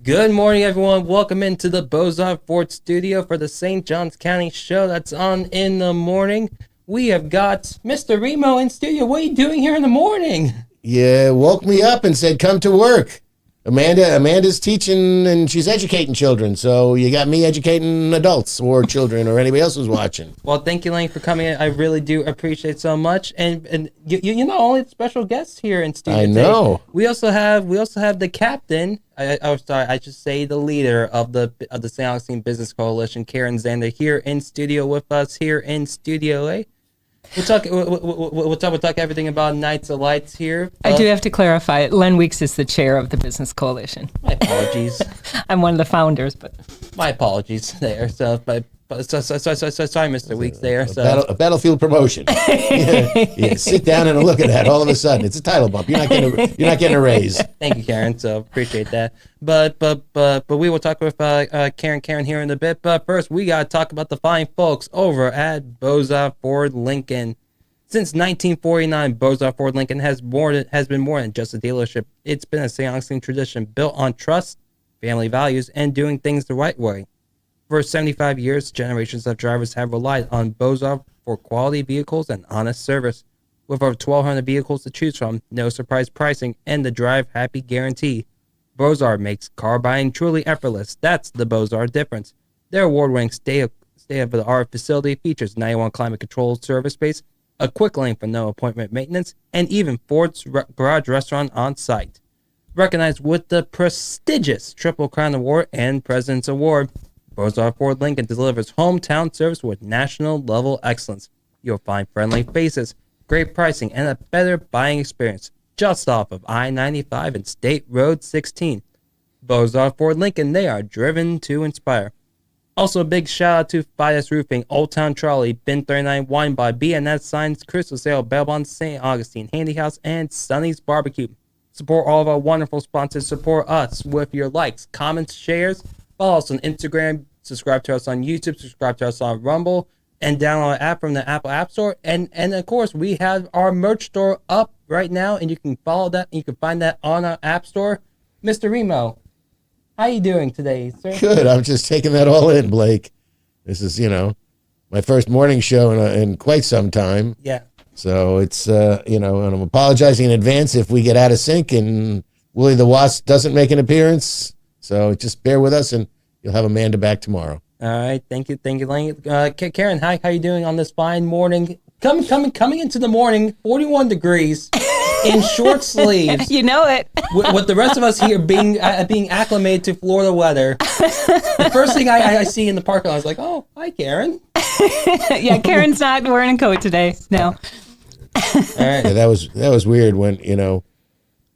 Good morning, everyone. Welcome into the Bozon Ford studio for the St. Johns County show that's on in the morning. We have got Mr. Remo in studio. What are you doing here in the morning? You woke me up and said, come to work. Amanda's teaching and she's educating children. So you got me educating adults or children or anybody else who's watching. Well, thank you, Lane, for coming in. I really do appreciate so much. And you're not only the special guest here in studio. I know. Today. We also have the captain. I should say the leader of the St. Augustine Business Coalition, Karen Zander, here in studio with us here in Studio A. We'll talk everything about Nights of Lights here. I do have to clarify. Len Weeks is the chair of the Business Coalition. My apologies. I'm one of the founders, but my apologies there. So, sorry, Mr. Weeks there. So a battlefield promotion. You sit down and look at that. All of a sudden, it's a title bump. You're not getting a raise. Thank you, Karen. So appreciate that. But we will talk with Karen here in a bit. But first, we gotta talk about the fine folks over at Bozon Ford Lincoln. Since 1949, Bozon Ford Lincoln has been more than just a dealership. It's been a St. Augustine tradition built on trust, family values, and doing things the right way. For 75 years, generations of drivers have relied on Bozon for quality vehicles and honest service. With over 1,200 vehicles to choose from, no surprise pricing, and the Drive Happy guarantee, Bozon makes car buying truly effortless. That's the Bozon difference. Their award-winning state-of-the-art facility features 91 climate-controlled service space, a quick lane for no appointment maintenance, and even Ford's Garage Restaurant on site. Recognized with the prestigious Triple Crown Award and President's Award, Bozon Ford Lincoln delivers hometown service with national-level excellence. You'll find friendly faces, great pricing, and a better buying experience just off of I-95 and State Road 16. Bozon Ford Lincoln, they are driven to inspire. Also, a big shout-out to Fides Roofing, Old Town Trolley, Bin 39 Wine Bar, B&S Signs, Crystal Sale, Belmont, St. Augustine, Handy House, and Sonny's Barbecue. Support all of our wonderful sponsors. Support us with your likes, comments, shares. Follow us on Instagram, subscribe to us on YouTube, subscribe to us on Rumble, and download an app from the Apple App Store. And of course, we have our merch store up right now, and you can follow that. And you can find that on our App Store. Mr. Remo, how you doing today, sir? Good. I'm just taking that all in, Blake. This is, my first morning show in quite some time. Yeah. So it's, and I'm apologizing in advance if we get out of sync and Willie the Wasp doesn't make an appearance. So just bear with us, and you'll have Amanda back tomorrow. All right, thank you, Lane. Karen, how you doing on this fine morning? Coming into the morning, 41 degrees in short sleeves. You know it. With the rest of us here being acclimated to Florida weather. The first thing I see in the parking lot is like, oh, hi, Karen. Yeah, Karen's not wearing a coat today. No. All right. Yeah, that was weird when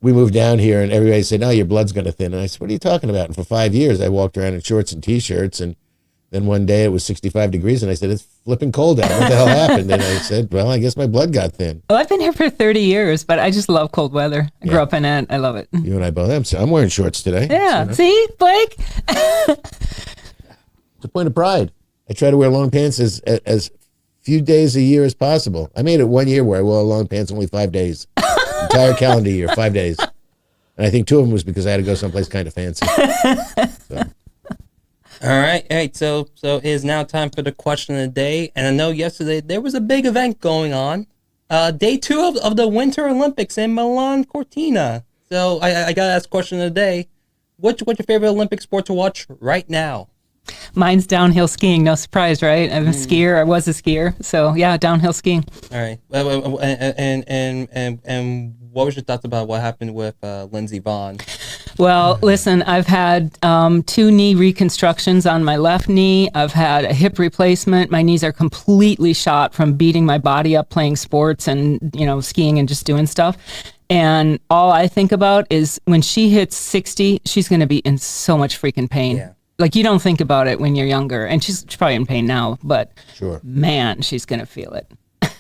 we moved down here and everybody said, no, your blood's going to thin. And I said, what are you talking about? And for 5 years, I walked around in shorts and T-shirts. And then one day it was 65 degrees. And I said, it's flipping cold out. What the hell happened? And I said, well, I guess my blood got thin. Well, I've been here for 30 years, but I just love cold weather. I grew up in it. I love it. You and I both. I'm wearing shorts today. Yeah. See, Blake? It's a point of pride. I try to wear long pants as few days a year as possible. I made it 1 year where I wore long pants only 5 days. Entire calendar year, 5 days. And I think 2 of them was because I had to go someplace kind of fancy. So. All right. So it is now time for the question of the day. And I know yesterday there was a big event going on. Day 2 of the Winter Olympics in Milan Cortina. So I got to ask question of the day. What's your favorite Olympic sport to watch right now? Mine's downhill skiing. No surprise, right? I'm a skier. I was a skier. So, yeah, downhill skiing. All right. And what was your thoughts about what happened with Lindsey Vonn? Well, listen, I've had 2 knee reconstructions on my left knee. I've had a hip replacement. My knees are completely shot from beating my body up playing sports and, skiing and just doing stuff. And all I think about is when she hits 60, she's going to be in so much freaking pain. Yeah. Like, you don't think about it when you're younger. And she's probably in pain now, but sure, man, she's going to feel it.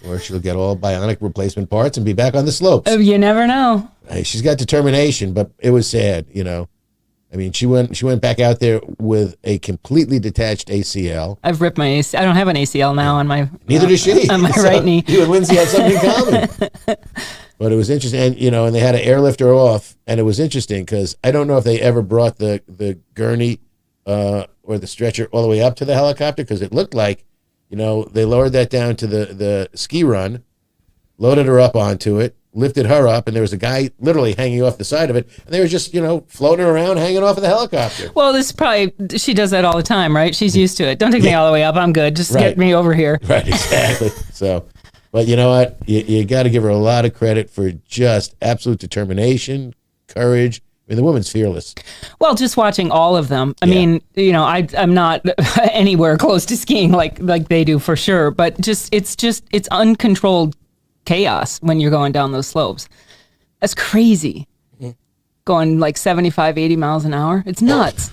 Or she'll get all bionic replacement parts and be back on the slopes. You never know. Hey, she's got determination, but it was sad, I mean, she went back out there with a completely detached ACL. I've ripped my ACL. I don't have an ACL now on my... Neither does she. On my right knee. You and Lindsay have something in common. But it was interesting, and and they had to airlift her off, and it was interesting because I don't know if they ever brought the gurney or the stretcher all the way up to the helicopter, because it looked like, they lowered that down to the ski run, loaded her up onto it, lifted her up, and there was a guy literally hanging off the side of it, and they were just, floating around, hanging off of the helicopter. Well, this is probably, she does that all the time, right? She's used to it. Don't take me all the way up. I'm good. Just get me over here. Right, exactly. So, but you know what? You got to give her a lot of credit for just absolute determination, courage. I mean, the woman's fearless. Well, just watching all of them. I mean, I'm not anywhere close to skiing like they do for sure, but it's uncontrolled chaos when you're going down those slopes. That's crazy. Going like 75, 80 miles an hour. It's nuts.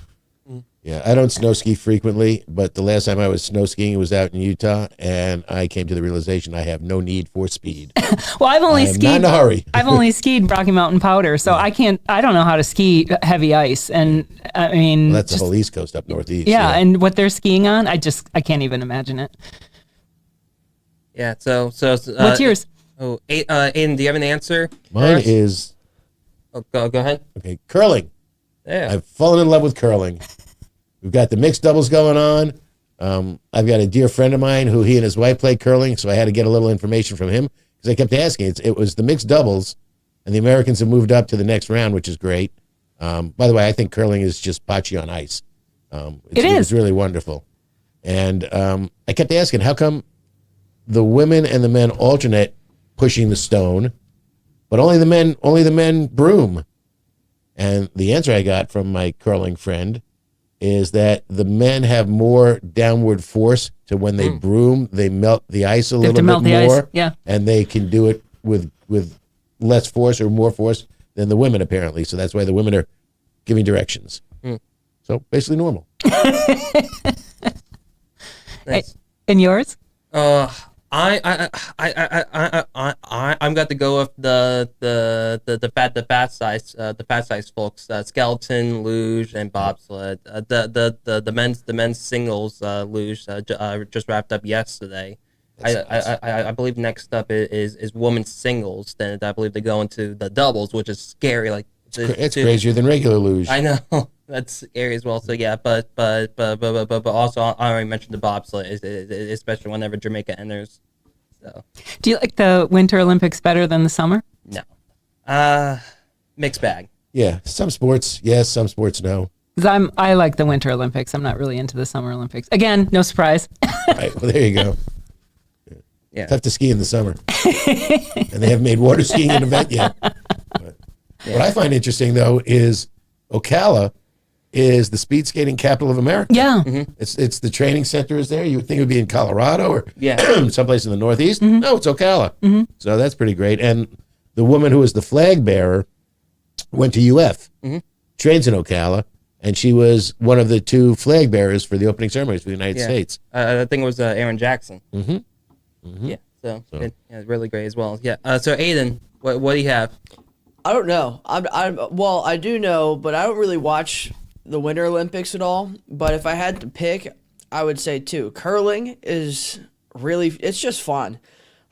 Yeah, I don't snow ski frequently, but the last time I was snow skiing, it was out in Utah, and I came to the realization I have no need for speed. Well, I've only skied. Not in a hurry. I've only skied Rocky Mountain Powder, so I don't know how to ski heavy ice, and I mean, Well, that's the whole East Coast up northeast. yeah, and what they're skiing on, I can't even imagine it. Yeah. So What's yours? Oh, Aiden, do you have an answer? Mine is go ahead. okay. Curling. Yeah. I've fallen in love with curling. We've got the mixed doubles going on. I've got a dear friend of mine who he and his wife play curling, so I had to get a little information from him because I kept asking. It was the mixed doubles, and the Americans have moved up to the next round, which is great. By the way, I think curling is just bocce on ice. It's really wonderful. And I kept asking, how come the women and the men alternate pushing the stone, but only the men broom? And the answer I got from my curling friend is that the men have more downward force to when they broom, they melt the ice a little bit more, and they can do it with less force or more force than the women, apparently. So that's why the women are giving directions. So basically normal. Nice. And yours? I'm got to go with the fat size folks, skeleton, luge, and bobsled. The men's singles luge just wrapped up yesterday. I believe next up is women's singles. Then I believe they go into the doubles, which is scary. Like it's crazier than regular luge. I know. That's scary as well. So yeah, but also I already mentioned the bobsled, especially whenever Jamaica enters. So. Do you like the Winter Olympics better than the summer? No, mixed bag. Yeah, some sports yes, some sports no. Because I like the Winter Olympics. I'm not really into the Summer Olympics. Again, no surprise. Right. Well, there you go. Yeah. Tough to ski in the summer, and they haven't made water skiing an event yet. But what I find interesting though is Ocala is the speed skating capital of America. Yeah. It's the training center is there. You would think it would be in Colorado or someplace in the Northeast. No, it's Ocala. So that's pretty great. And the woman who was the flag bearer went to UF, trains in Ocala, and she was one of the two flag bearers for the opening ceremonies for the United States. I think it was Aaron Jackson. Yeah, so. Really great as well. Yeah. So Aiden, what do you have? I don't know. Well, I do know, but I don't really watch the Winter Olympics at all. But if I had to pick, I would say too, curling is really, it's just fun.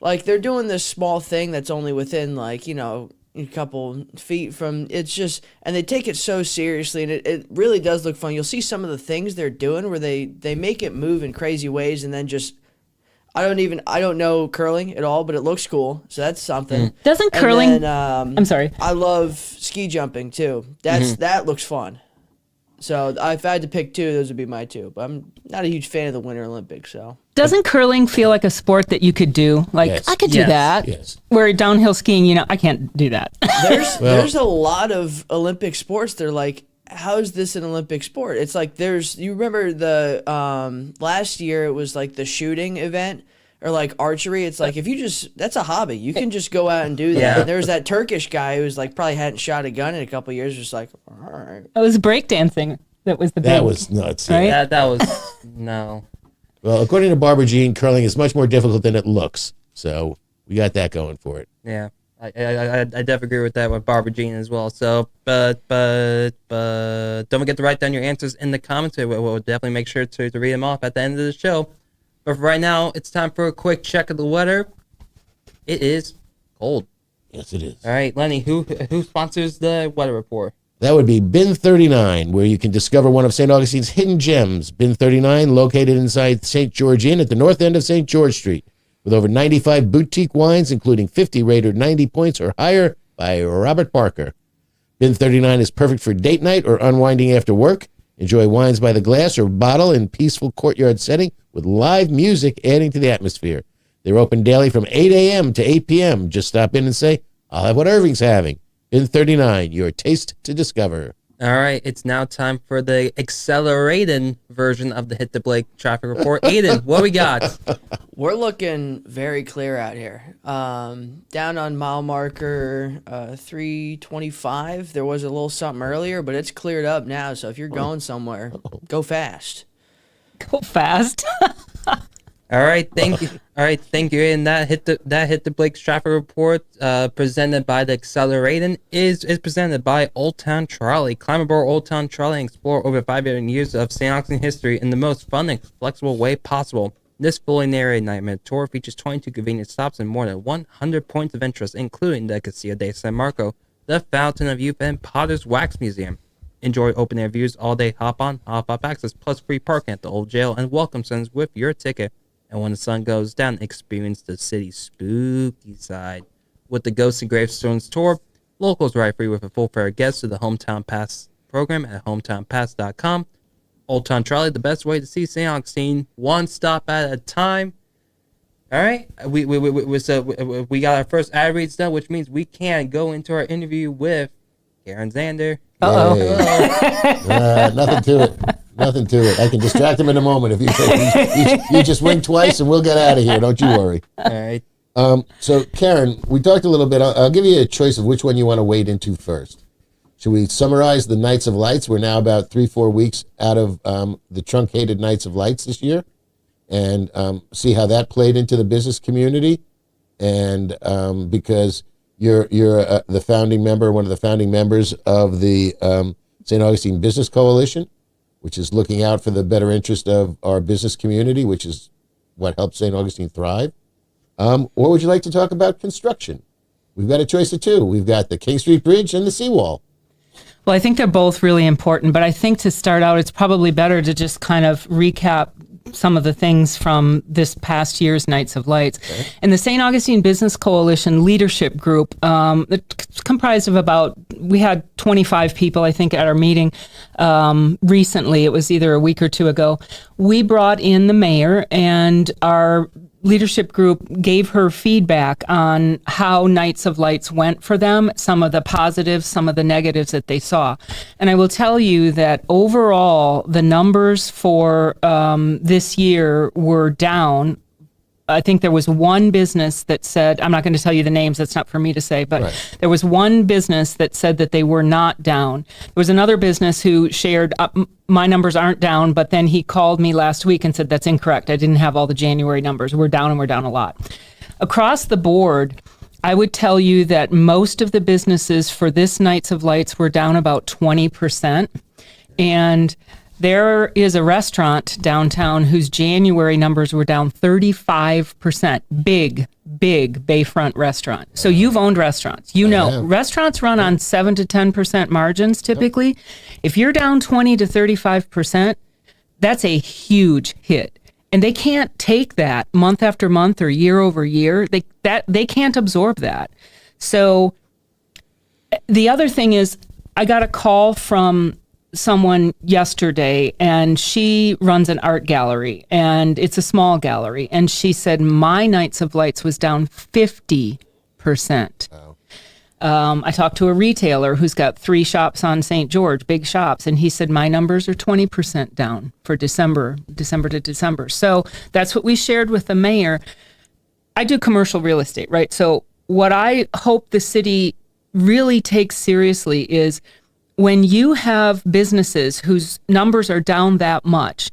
Like they're doing this small thing that's only within like, a couple feet from, it's just, and they take it so seriously, and it really does look fun. You'll see some of the things they're doing where they make it move in crazy ways, and then just, I don't know curling at all, but it looks cool, so that's something. Doesn't curling, and then, I'm sorry. I love ski jumping too. That looks fun. So if I had to pick two, those would be my two. But I'm not a huge fan of the Winter Olympics. So doesn't curling feel like a sport that you could do? Like Yes. I could do that. Yes. Where downhill skiing, I can't do that. there's a lot of Olympic sports. They're like, how is this an Olympic sport? It's like you remember the last year it was like the shooting event. Or like archery, it's like that's a hobby. You can just go out and do that. Yeah. And there's that Turkish guy who's like probably hadn't shot a gun in a couple of years, just like, all right. It was breakdancing that was the big. That was nuts. Right? Yeah. That was no. Well, according to Barbara Jean, curling is much more difficult than it looks. So we got that going for it. Yeah, I definitely agree with that with Barbara Jean as well. So, but don't forget to write down your answers in the comments. We'll definitely make sure to read them off at the end of the show. But for right now, it's time for a quick check of the weather. It is cold. Yes, it is. All right, Lenny, who sponsors the weather report? That would be Bin 39, where you can discover one of St. Augustine's hidden gems. Bin 39, located inside St. George Inn at the north end of St. George Street, with over 95 boutique wines, including 50 rated 90 points or higher by Robert Parker. Bin 39 is perfect for date night or unwinding after work. Enjoy wines by the glass or bottle in peaceful courtyard setting with live music adding to the atmosphere. They're open daily from 8 a.m. to 8 p.m. Just stop in and say, I'll have what Irving's having. Bin 39, your taste to discover. All right, it's now time for the accelerated version of the Hit the Blake traffic report. Aiden, what we got? We're looking very clear out here. Down on mile marker 325, there was a little something earlier, but it's cleared up now. So if you're going somewhere, go fast. Go fast. All right, thank you. All right, thank you. And that hit the Blake's traffic report, presented by the Accelerating, is presented by Old Town Trolley. Climb aboard Old Town Trolley and explore over 500 years of St. Augustine history in the most fun and flexible way possible. This fully narrated 9-minute tour features 22 convenient stops and more than 100 points of interest, including the Casilla de San Marco, the Fountain of Youth, and Potter's Wax Museum. Enjoy open-air views all day, hop-on, hop-off access, plus free parking at the old jail and welcome signs with your ticket. And when the sun goes down, experience the city's spooky side. With the Ghosts and Gravestones tour, locals ride free with a full fare guest to the Hometown Pass program at hometownpass.com. Old Town Trolley, the best way to see St. Augustine, one stop at a time. All right, we got our first ad reads done, which means we can go into our interview with Karen Zander. Nothing to it. Nothing to it. I can distract him in a moment if you just wink twice and we'll get out of here. Don't you worry. All right. So, Karen, we talked a little bit. I'll give you a choice of which one you want to wade into first. Should we summarize the Nights of Lights? We're now about 3-4 weeks out of the truncated Nights of Lights this year, and see how that played into the business community. And because you're the founding member, one of the founding members of the St. Augustine Business Coalition, which is looking out for the better interest of our business community, which is what helps St. Augustine thrive. Or would you like to talk about construction? We've got a choice of two. We've got the King Street Bridge and the seawall. Well, I think they're both really important, but I think to start out, it's probably better to just kind of recap some of the things from this past year's Nights of Lights. Okay. And the St. Augustine Business Coalition Leadership Group, it's comprised of we had 25 people, I think, at our meeting recently. It was either a week or two ago. We brought in the mayor, and our leadership group gave her feedback on how Nights of Lights went for them, some of the positives, some of the negatives that they saw. And I will tell you that overall, the numbers for this year were down. I think there was one business that said, I'm not going to tell you the names, that's not for me to say, but right. There was one business that said that they were not down. There was another business who shared, my numbers aren't down, but then he called me last week and said, that's incorrect. I didn't have all the January numbers. We're down, and we're down a lot. Across the board, I would tell you that most of the businesses for this Nights of Lights were down about 20%. And there is a restaurant downtown whose January numbers were down 35%. Big Bayfront restaurant. So you've owned restaurants. You know, restaurants run on 7 to 10% margins typically. Yep. If you're down 20 to 35%, that's a huge hit. And they can't take that month after month or year over year. They can't absorb that. So the other thing is, I got a call from someone yesterday, and she runs an art gallery, and it's a small gallery, and she said my Nights of Lights was down 50%. Wow. I talked to a retailer who's got 3 shops on St. George, big shops, and he said my numbers are 20% down for December to December. So that's what we shared with the mayor. I do commercial real estate, right? So what I hope the city really takes seriously is when you have businesses whose numbers are down that much,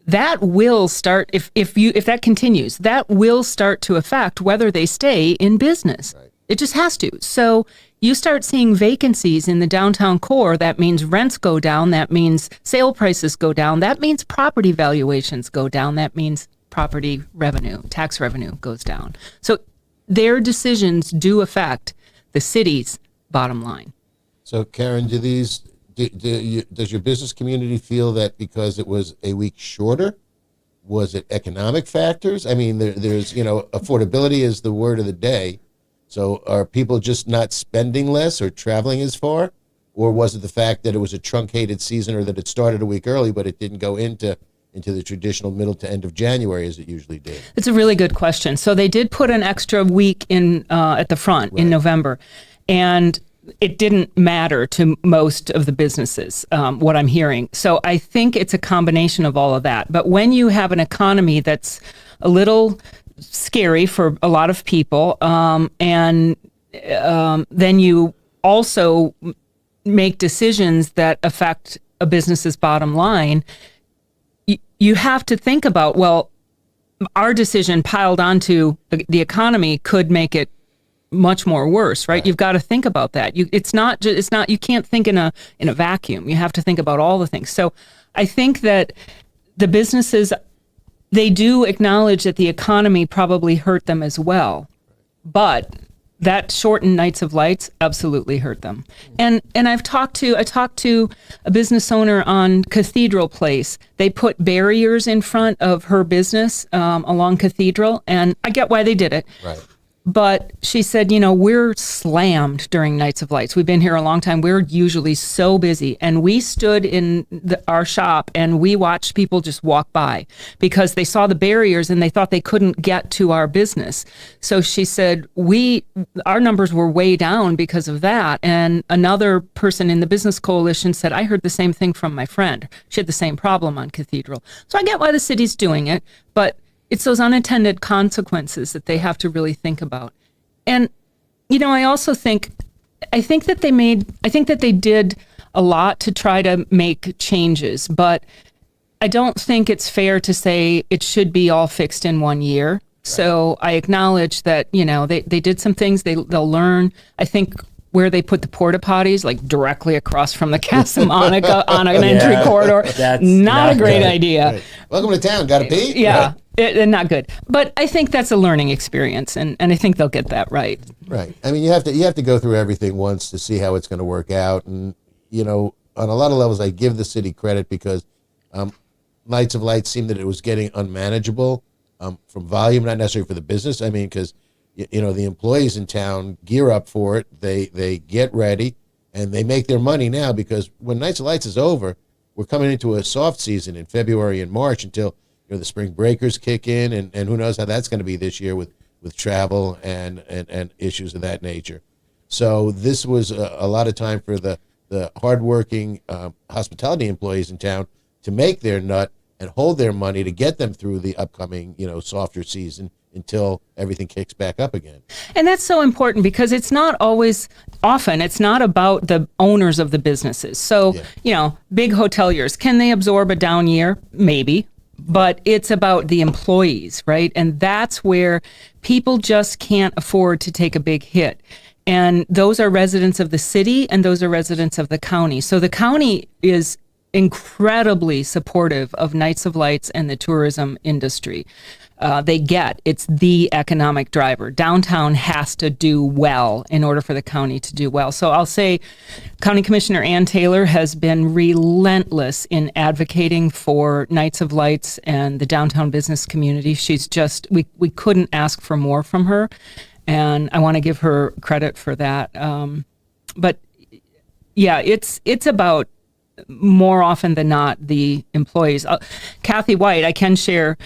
that will start, if that continues, that will start to affect whether they stay in business. Right. It just has to. So you start seeing vacancies in the downtown core. That means rents go down. That means sale prices go down. That means property valuations go down. That means property revenue, tax revenue goes down. So their decisions do affect the city's bottom line. So, Karen, does your business community feel that because it was a week shorter? Was it economic factors? I mean, there's, affordability is the word of the day. So are people just not spending less or traveling as far? Or was it the fact that it was a truncated season, or that it started a week early, but it didn't go into the traditional middle to end of January as it usually did? It's a really good question. So they did put an extra week in at the front in November, and it didn't matter to most of the businesses, what I'm hearing. So I think it's a combination of all of that. But when you have an economy that's a little scary for a lot of people, and then you also make decisions that affect a business's bottom line, you have to think about, well, our decision piled onto the economy could make it much more worse, right? You've got to think about that. You can't think in a vacuum. You have to think about all the things. So I think that the businesses, they do acknowledge that the economy probably hurt them as well, but that shortened Nights of Lights absolutely hurt them. And I talked to a business owner on Cathedral Place. They put barriers in front of her business along Cathedral, and I get why they did it. Right. But she said, we're slammed during Nights of Lights. We've been here a long time. We're usually so busy. And we stood in our shop and we watched people just walk by because they saw the barriers and they thought they couldn't get to our business. So she said, our numbers were way down because of that. And another person in the business coalition said, I heard the same thing from my friend. She had the same problem on Cathedral. So I get why the city's doing it, but it's those unintended consequences that they have to really think about. And, I also think that they did a lot to try to make changes, but I don't think it's fair to say it should be all fixed in 1 year. Right. So I acknowledge that, they did some things, they'll learn. I think where they put the porta potties, like directly across from the Casa Monica on an entry corridor, that's not a great idea. Right. Welcome to town, gotta pee? Yeah. Right. Not good, but I think that's a learning experience, and I think they'll get that right. Right. I mean, you have to go through everything once to see how it's going to work out, and on a lot of levels, I give the city credit because Nights of Light seemed that it was getting unmanageable from volume, not necessarily for the business. I mean, because the employees in town gear up for it, they get ready, and they make their money now because when Nights of Lights is over, we're coming into a soft season in February and March until the spring breakers kick in, and who knows how that's going to be this year with travel and issues of that nature. So this was a lot of time for the hardworking hospitality employees in town to make their nut and hold their money to get them through the upcoming softer season until everything kicks back up again. And that's so important because it's not often it's not about the owners of the businesses. So, big hoteliers, can they absorb a down year? Maybe. But it's about the employees, right? And that's where people just can't afford to take a big hit. And those are residents of the city and those are residents of the county. So the county is incredibly supportive of Nights of Lights and the tourism industry. It's the economic driver. Downtown has to do well in order for the county to do well. So I'll say County Commissioner Ann Taylor has been relentless in advocating for Nights of Lights and the downtown business community. She's just, we couldn't ask for more from her. And I want to give her credit for that. But yeah, it's about more often than not the employees. Kathy White, I can share,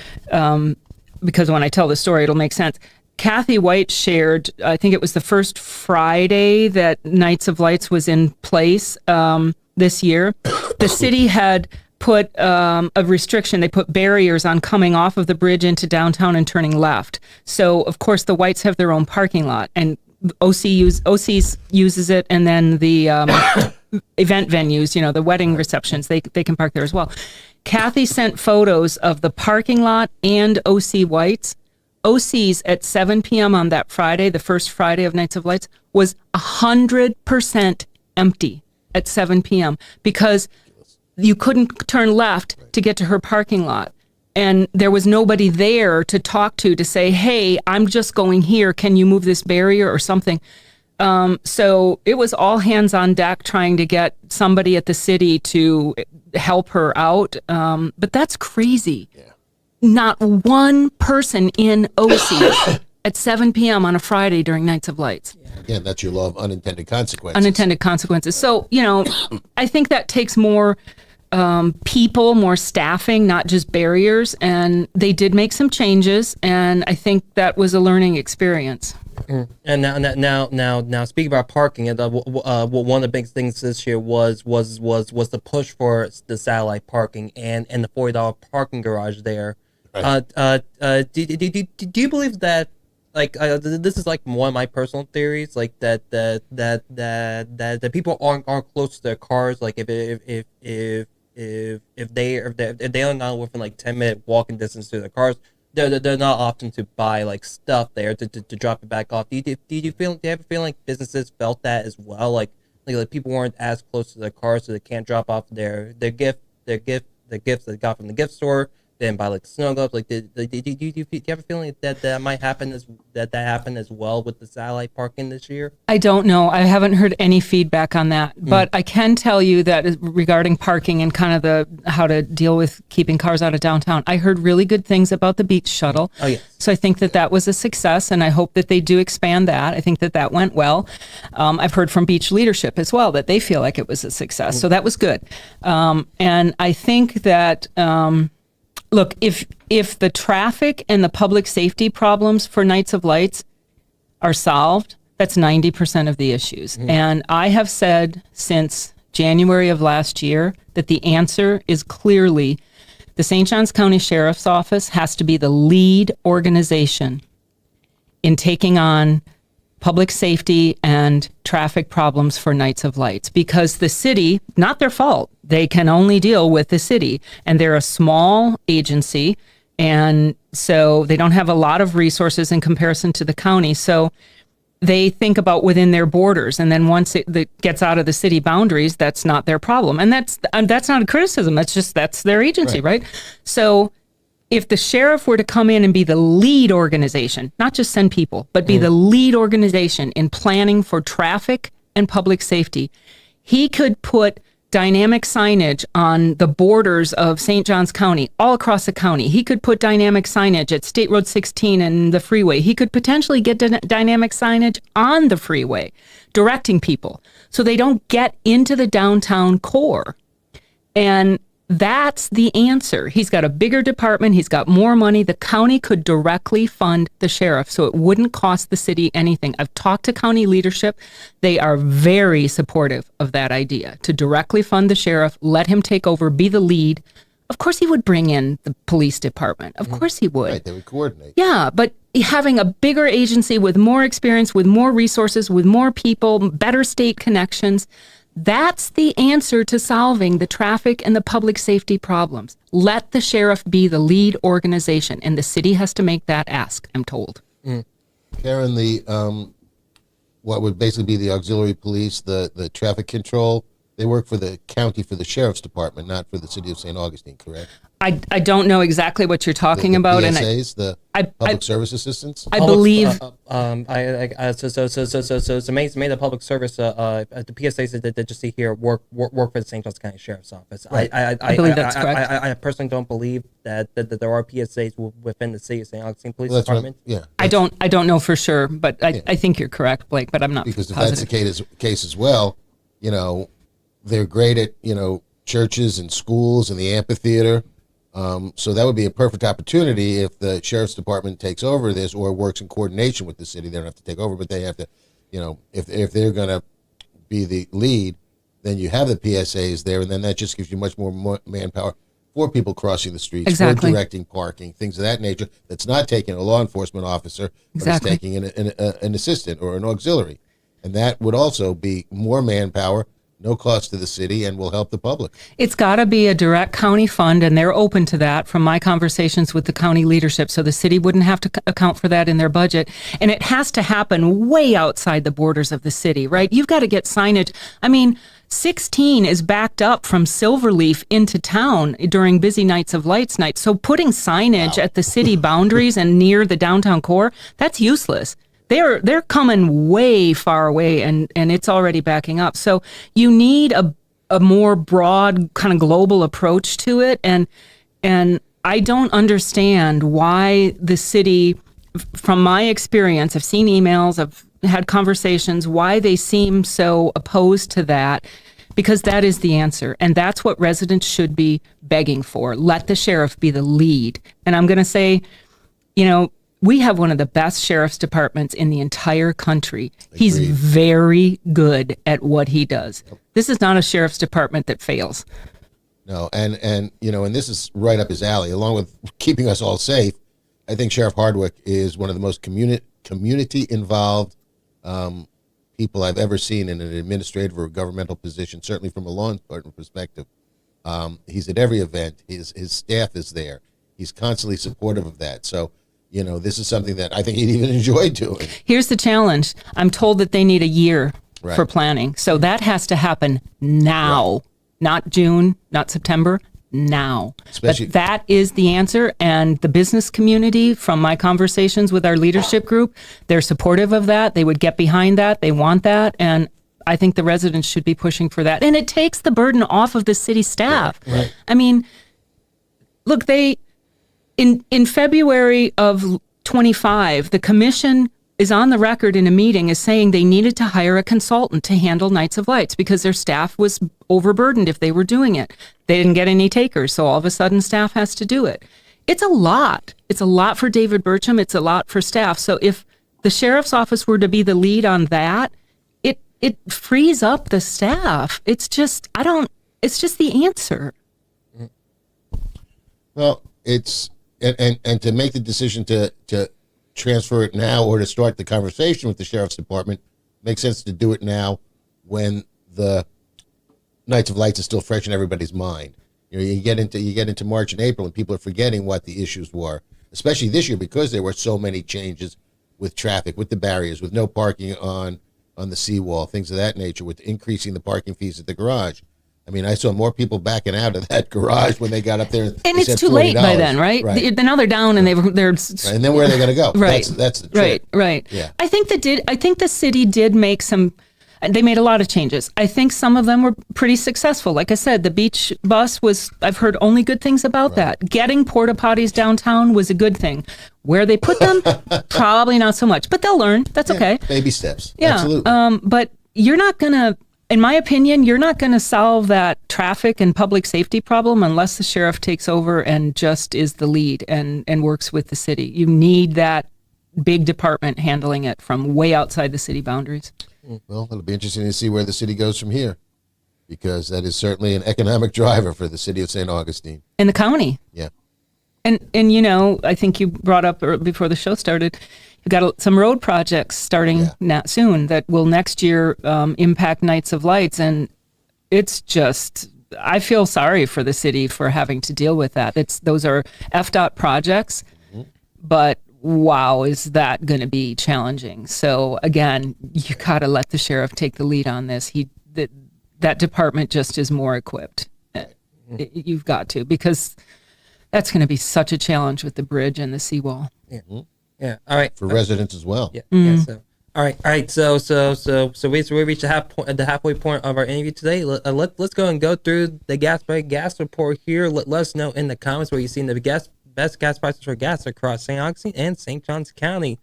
because when I tell the story, it'll make sense. Kathy White shared, I think it was the first Friday that Nights of Lights was in place this year. The city had put a restriction. They put barriers on coming off of the bridge into downtown and turning left. So, of course, the Whites have their own parking lot, and OCs uses it, and then the event venues, the wedding receptions, they can park there as well. Kathy sent photos of the parking lot and OC Whites. OC's at 7 p.m. on that Friday, the first Friday of Nights of Lights, was 100% empty at 7 p.m. because you couldn't turn left to get to her parking lot. And there was nobody there to talk to say, hey, I'm just going here. Can you move this barrier or something? So it was all hands on deck trying to get somebody at the city to help her out. But that's crazy. Yeah. Not one person in OC at 7 p.m. on a Friday during Nights of Lights. Again, that's your law of unintended consequences. Unintended consequences. So, I think that takes more people, more staffing, not just barriers. And they did make some changes, and I think that was a learning experience. And now, speaking about parking, one of the big things this year was the push for the satellite parking and the $40 parking garage there. Right. Do you believe that? Like this is like one of my personal theories, like that people aren't close to their cars. Like if they are not within like 10-minute walking distance to their cars, they're not opting to buy like stuff there to drop it back off. Do you have a feeling like businesses felt that as well? Like people weren't as close to their cars, so they can't drop off their gifts that they got from the gift store. Then buy like snow globes. Like, do you have a feeling that might happen that happened as well with the satellite parking this year? I don't know. I haven't heard any feedback on that, but I can tell you that regarding parking and kind of how to deal with keeping cars out of downtown, I heard really good things about the beach shuttle. Oh, yes. So I think that was a success, and I hope that they do expand that. I think that went well. I've heard from beach leadership as well that they feel like it was a success. So that was good. And I think that. Look, if the traffic and the public safety problems for Nights of Lights are solved, that's 90% of the issues. And I have said since January of last year that the answer is clearly the St. Johns County Sheriff's Office has to be the lead organization in taking on public safety and traffic problems for Nights of Lights, because the city, not their fault, they can only deal with the city, and they're a small agency, and so they don't have a lot of resources in comparison to the county. So they think about within their borders, and then once it gets out of the city boundaries, that's not their problem, and that's not a criticism. That's their agency, right? So if the sheriff were to come in and be the lead organization, not just send people, but be the lead organization in planning for traffic and public safety, he could put dynamic signage on the borders of St. Johns County, all across the county. He could put dynamic signage at State Road 16 and the freeway. He could potentially get dynamic signage on the freeway, directing people so they don't get into the downtown core. And that's the answer. He's got a bigger department. He's got more money. The county could directly fund the sheriff, so it wouldn't cost the city anything. I've talked to county leadership. They are very supportive of that idea, to directly fund the sheriff, let him take over, be the lead. Of course he would bring in the police department. Of course he would. Right, they would coordinate. Yeah, but having a bigger agency with more experience, with more resources, with more people, better state connections, that's the answer to solving the traffic and the public safety problems. Let the sheriff be the lead organization, and the city has to make that ask, I'm told. Karen, what would basically be the auxiliary police, the traffic control, they work for the county, for the sheriff's department, not for the city of St. Augustine, correct? I don't know exactly what you're talking about. PSAs, public service assistants? I believe... so it's amazing the public service, the PSAs that just see here work for the St. Johns County Sheriff's Office. Right. I believe that's correct. I personally don't believe that there are PSAs within the city of St. Augustine Police Department. I don't know for sure, but I think you're correct, Blake, but I'm not because if positive. that's the case as well, they're great at, churches and schools and the amphitheater. So that would be a perfect opportunity if the sheriff's department takes over this or works in coordination with the city. They don't have to take over, but they have to, if they're going to be the lead, then you have the PSAs there, and then that just gives you much more manpower for people crossing the streets, exactly. for directing parking, things of that nature. That's not taking a law enforcement officer, but exactly. it's taking an assistant or an auxiliary. And that would also be more manpower, no cost to the city, and will help the public. It's got to be a direct county fund, and they're open to that from my conversations with the county leadership, so the city wouldn't have to account for that in their budget. And it has to happen way outside the borders of the city, right? You've got to get signage. 16 is backed up from Silverleaf into town during busy Nights of Lights night. So putting signage at the city boundaries and near the downtown core, that's useless. they're coming way far away, and it's already backing up. So you need a more broad kind of global approach to it, and I don't understand why the city, from my experience, I've seen emails, I've had conversations, why they seem so opposed to that, because that is the answer. And that's what residents should be begging for. Let the sheriff be the lead. And I'm going to say, we have one of the best sheriff's departments in the entire country. He's very good at what he does. This is not a sheriff's department that fails. No, and this is right up his alley. Along with keeping us all safe, I think Sheriff Hardwick is one of the most community involved people I've ever seen in an administrative or governmental position, certainly from a law enforcement perspective. He's at every event. His staff is there. He's constantly supportive of that. So, this is something that I think he'd even enjoy doing. Here's the challenge. I'm told that they need a year for planning. So that has to happen now. Right. Not June, not September, now. But that is the answer. And the business community, from my conversations with our leadership group, they're supportive of that. They would get behind that. They want that. And I think the residents should be pushing for that. And it takes the burden off of the city staff. Right. I mean, look, in February of 25, the commission is on the record in a meeting as saying they needed to hire a consultant to handle Nights of Lights because their staff was overburdened if they were doing it. They didn't get any takers, so all of a sudden staff has to do it. It's a lot. It's a lot for David Burcham. It's a lot for staff. So if the sheriff's office were to be the lead on that, it frees up the staff. It's just the answer. Well, it's and to make the decision to transfer it now or to start the conversation with the sheriff's department makes sense to do it now when the Nights of Lights is still fresh in everybody's mind. You get into March and April and people are forgetting what the issues were, especially this year because there were so many changes with traffic, with the barriers, with no parking on the seawall, things of that nature, with increasing the parking fees at the garage. I mean, I saw more people backing out of that garage when they got up there. And it's too late by then, right? Now they're down and they're. Right. And then where are they going to go? Right. That's the trick. Right. Yeah. I think the city did make some. They made a lot of changes. I think some of them were pretty successful. Like I said, the beach bus I've heard only good things about that. Getting porta potties downtown was a good thing. Where they put them, probably not so much. But they'll learn. That's okay. Baby steps. Yeah. Absolutely. But you're not going to, in my opinion, you're not going to solve that traffic and public safety problem unless the sheriff takes over and just is the lead and works with the city. You need that big department handling it from way outside the city boundaries. Well, it'll be interesting to see where the city goes from here, because that is certainly an economic driver for the city of St. Augustine. And the county. Yeah. And I think you brought up before the show started, you've got some road projects starting soon that will next year impact Nights of Lights. And it's just, I feel sorry for the city for having to deal with that. Those are FDOT projects, but wow, is that going to be challenging? So again, you got to let the sheriff take the lead on this. That department just is more equipped. You've got to, because that's going to be such a challenge with the bridge and the seawall. Yeah. All right. For residents as well. Yeah. So, all right. So we reached the halfway point of our interview today. Let's go and go through the gas report here. Let us know in the comments where you've seen the best gas prices for gas across St. Augustine and St. Johns County.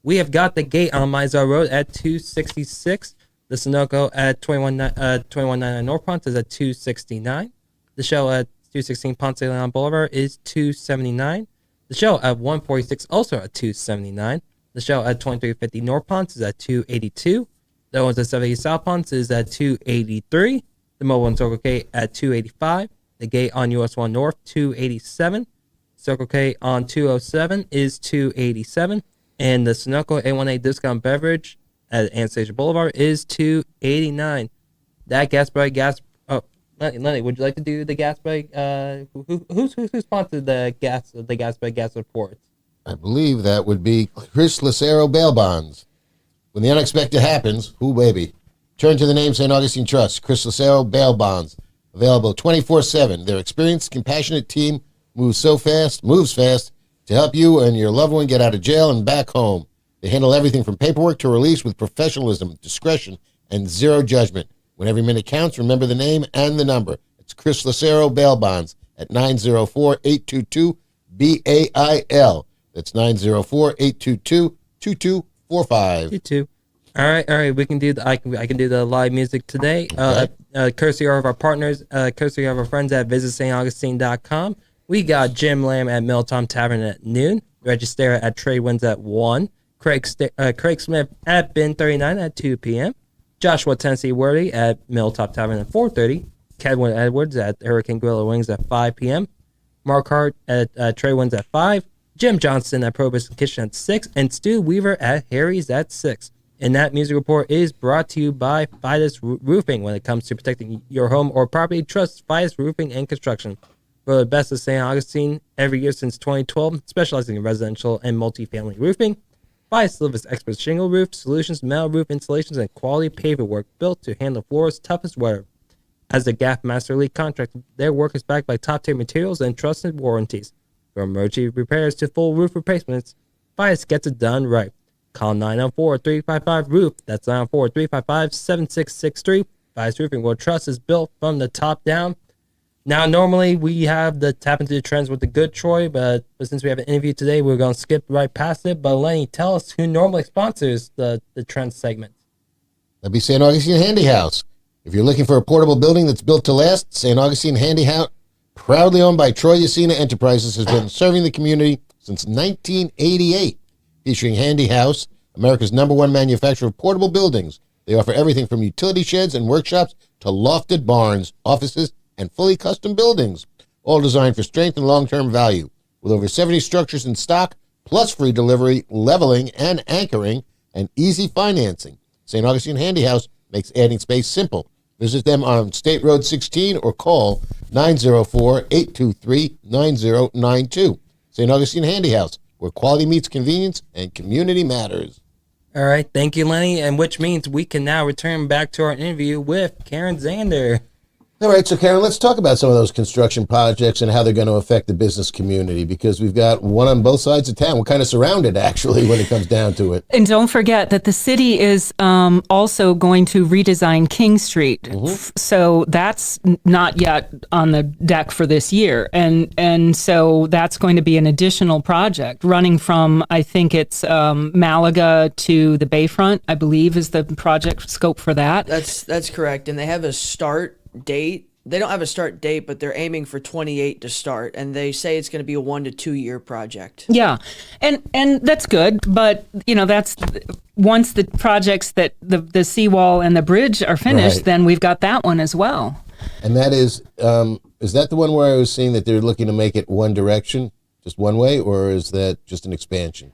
We have got the gate on Mizar Road at $2.66. The Sunoco at 2199 North Ponce is at $2.69. The Shell at 216 Ponce de Leon Boulevard is $2.79. The Shell at 146 also at $2.79. The Shell at 2350 North Ponce is at $2.82. The ones at 70 South Ponce is at $2.83. The Mobile and Circle K at $2.85. The gate on US 1 North $2.87. Circle K on 207 is $2.87. And the Sunoco A1A discount beverage at Anastasia Boulevard is $2.89. That gas break. Oh, Lenny, would you like to do the gas break? Who's sponsored the gas break gas reports? I believe that would be Chris Lucero Bail Bonds. When the unexpected happens, baby? Turn to the name St. Augustine Trust. Chris Lucero Bail Bonds. Available 24/7. Their experienced, compassionate team moves fast to help you and your loved one get out of jail and back home. They handle everything from paperwork to release with professionalism, discretion, and zero judgment. When every minute counts, remember the name and the number. It's Chris Lucero Bail Bonds at 904-822-BAIL. That's 904-822-2245. You too. All right. We can do I can do the live music today. Courtesy of our partners, courtesy of our friends at visitstaugustine.com. We got Jim Lamb at Milltime Tavern at noon. Register at Trade Winds at 1. Craig Smith at Bin 39 at 2 p.m. Joshua Tennessee Worthy at Milltop Tavern at 4:30. Kedwin Edwards at Hurricane Grill and Wings at 5 p.m. Mark Hart at Trey Winds at 5. Jim Johnston at Prohibition Kitchen at 6. And Stu Weaver at Harry's at 6. And that music report is brought to you by Fidus Roofing. When it comes to protecting your home or property, trust Fidus Roofing and Construction. For the best of St. Augustine every year since 2012, specializing in residential and multifamily roofing. Fidus delivers expert shingle roof solutions, metal roof installations, and quality paver work built to handle floors' toughest weather. As the GAF Master League contractor, their work is backed by top-tier materials and trusted warranties. From emergency repairs to full roof replacements, Fidus gets it done right. Call 904-355-ROOF. That's 904-355-7663. Fidus Roofing, where trust is built from the top down. Now, normally we have the tap into the trends with the good Troy, but since we have an interview today, we're going to skip right past it. But Lenny, tell us who normally sponsors the trends segment. That'd be St. Augustine Handy House. If you're looking for a portable building that's built to last, St. Augustine Handy House, proudly owned by Troy Yacina Enterprises, has been serving the community since 1988. Featuring Handy House, America's #1 manufacturer of portable buildings. They offer everything from utility sheds and workshops to lofted barns, offices, and fully custom buildings, all designed for strength and long-term value. With over 70 structures in stock, plus free delivery, leveling, and anchoring, and easy financing, St. Augustine Handy House makes adding space simple. Visit them on State Road 16 or call 904-823-9092. St. Augustine Handy House, where quality meets convenience and community matters. All right, thank you, Lenny, and which means we can now return back to our interview with Karen Zander. All right, so Karen, let's talk about some of those construction projects and how they're going to affect the business community, because we've got one on both sides of town. We're kind of surrounded, actually, when it comes down to it. And don't forget that the city is also going to redesign King Street. Mm-hmm. So that's not yet on the deck for this year. And so that's going to be an additional project running from, I think it's Malaga to the Bayfront, I believe, is the project scope for that. That's correct. And they have a start date. They don't have a start date, but they're aiming for 28 to start, and they say it's going to be a 1 to 2 year project. Yeah, and that's good, but that's once the projects that the seawall and the bridge are finished, right, then we've got that one as well. And that is that the one where I was seeing that they're looking to make it one direction, just one way, or is that just an expansion?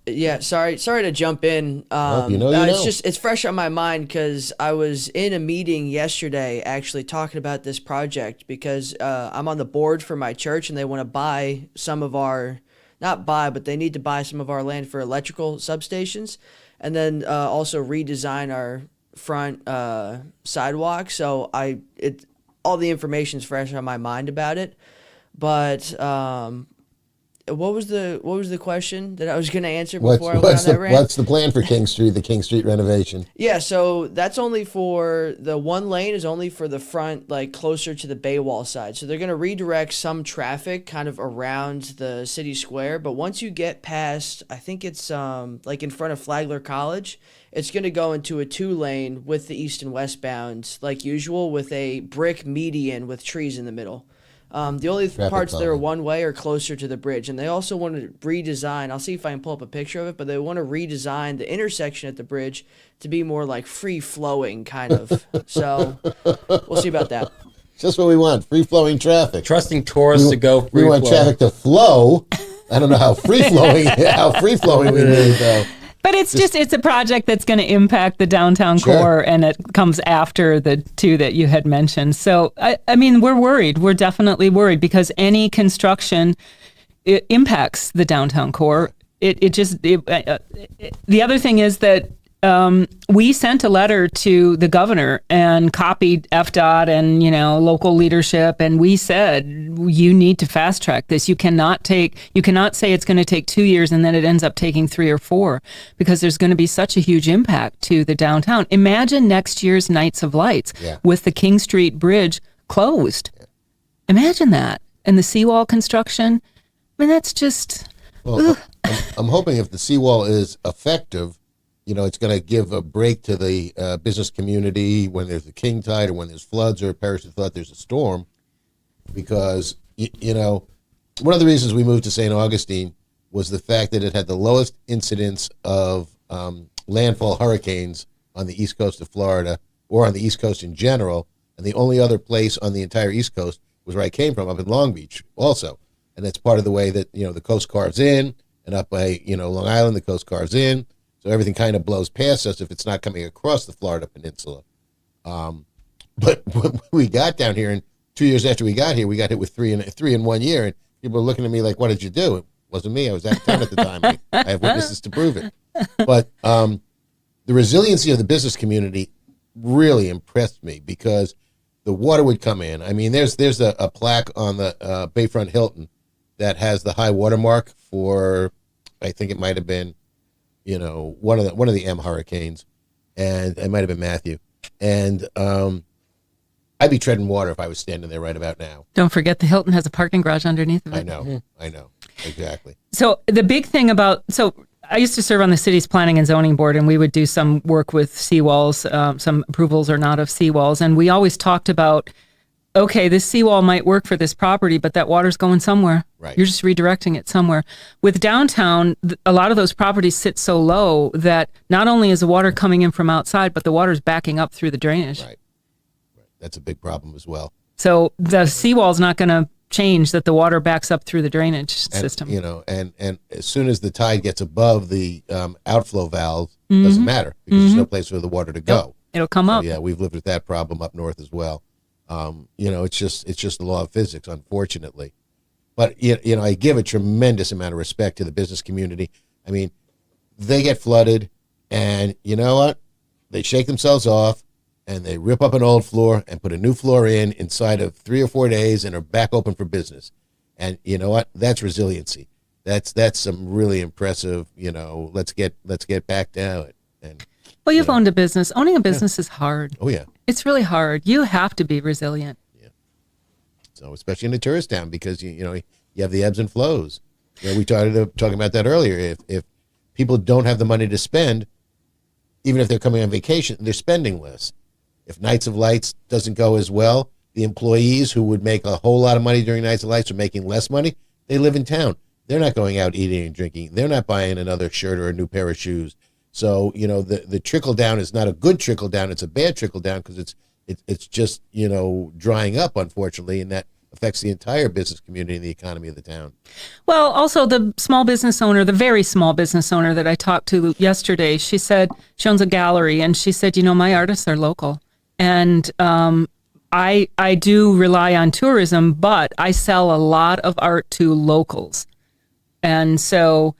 Yeah, sorry to jump in. It's fresh on my mind because I was in a meeting yesterday actually talking about this project because I'm on the board for my church and they want to buy some of our, but they need to buy some of our land for electrical substations and then also redesign our front sidewalk. So all the information's fresh on my mind about it, but what was the question that I was going to answer before I went on that rant? What's the plan for King Street, the King Street renovation? Yeah, so that's only for the one lane is only for the front, like closer to the bay wall side. So they're going to redirect some traffic kind of around the city square. But once you get past, I think it's like in front of Flagler College, it's going to go into a 2-lane with the east and westbound like usual with a brick median with trees in the middle. The only parts that are one way are closer to the bridge, and they also want to redesign. I'll see if I can pull up a picture of it, but they want to redesign the intersection at the bridge to be more like free flowing kind of. So we'll see about that. Just what we want: free flowing traffic. Trusting tourists to go free. We want traffic to flow. I don't know how free flowing we need though. But it's a project that's going to impact the downtown core, and it comes after the two that you had mentioned. So, I mean, we're worried. We're definitely worried because any construction impacts the downtown core. The other thing is that we sent a letter to the governor and copied FDOT and, local leadership. And we said, you need to fast track this. You cannot say it's going to take 2 years and then it ends up taking 3 or 4, because there's going to be such a huge impact to the downtown. Imagine next year's Nights of Lights with the King Street Bridge closed. Yeah. Imagine that. And the seawall construction. I mean, that's just... Well, I'm hoping if the seawall is effective, it's going to give a break to the business community when there's a king tide or when there's floods or a parachute flood, there's a storm. Because, one of the reasons we moved to St. Augustine was the fact that it had the lowest incidence of landfall hurricanes on the east coast of Florida or on the east coast in general. And the only other place on the entire east coast was where I came from, up in Long Beach also. And that's part of the way that, the coast carves in, and up by, Long Island, the coast carves in. So everything kind of blows past us if it's not coming across the Florida peninsula. But when we got down here, and 2 years after we got here, we got hit with three in 1 year. And people were looking at me like, what did you do? It wasn't me. I was out of town at the time. I have witnesses to prove it. But the resiliency of the business community really impressed me, because the water would come in. I mean, there's a plaque on the Bayfront Hilton that has the high water mark for, I think it might have been, one of the M hurricanes, and it might have been Matthew. And I'd be treading water if I was standing there right about now. Don't forget the Hilton has a parking garage underneath of it. I know, exactly. So the big thing I used to serve on the city's planning and zoning board, and we would do some work with seawalls, some approvals or not of seawalls. And we always talked about, okay, this seawall might work for this property, but that water's going somewhere. Right. You're just redirecting it somewhere. With downtown, a lot of those properties sit so low that not only is the water coming in from outside, but the water's backing up through the drainage. Right. That's a big problem as well. So the seawall's not going to change that the water backs up through the drainage system. And as soon as the tide gets above the outflow valve, doesn't matter, because there's no place for the water to go. Yep. It'll come up. Yeah, we've lived with that problem up north as well. It's just the law of physics, unfortunately. But I give a tremendous amount of respect to the business community. I mean, they get flooded, and you know what? They shake themselves off, and they rip up an old floor and put a new floor in inside of 3 or 4 days, and are back open for business. And you know what? That's resiliency. That's some really impressive. Let's get back down. And well, you've owned a business. Owning a business is hard. Oh yeah, it's really hard. You have to be resilient. Yeah. So especially in a tourist town, because you have the ebbs and flows. We started talking about that earlier. If people don't have the money to spend, even if they're coming on vacation, they're spending less. If Nights of Lights doesn't go as well, the employees who would make a whole lot of money during Nights of Lights are making less money. They live in town. They're not going out eating and drinking. They're not buying another shirt or a new pair of shoes. So, the trickle down is not a good trickle down. It's a bad trickle down, because it's just, drying up, unfortunately, and that affects the entire business community and the economy of the town. Well, also the small business owner, the very small business owner that I talked to yesterday, she said, she owns a gallery, and she said, my artists are local. And I do rely on tourism, but I sell a lot of art to locals. And so,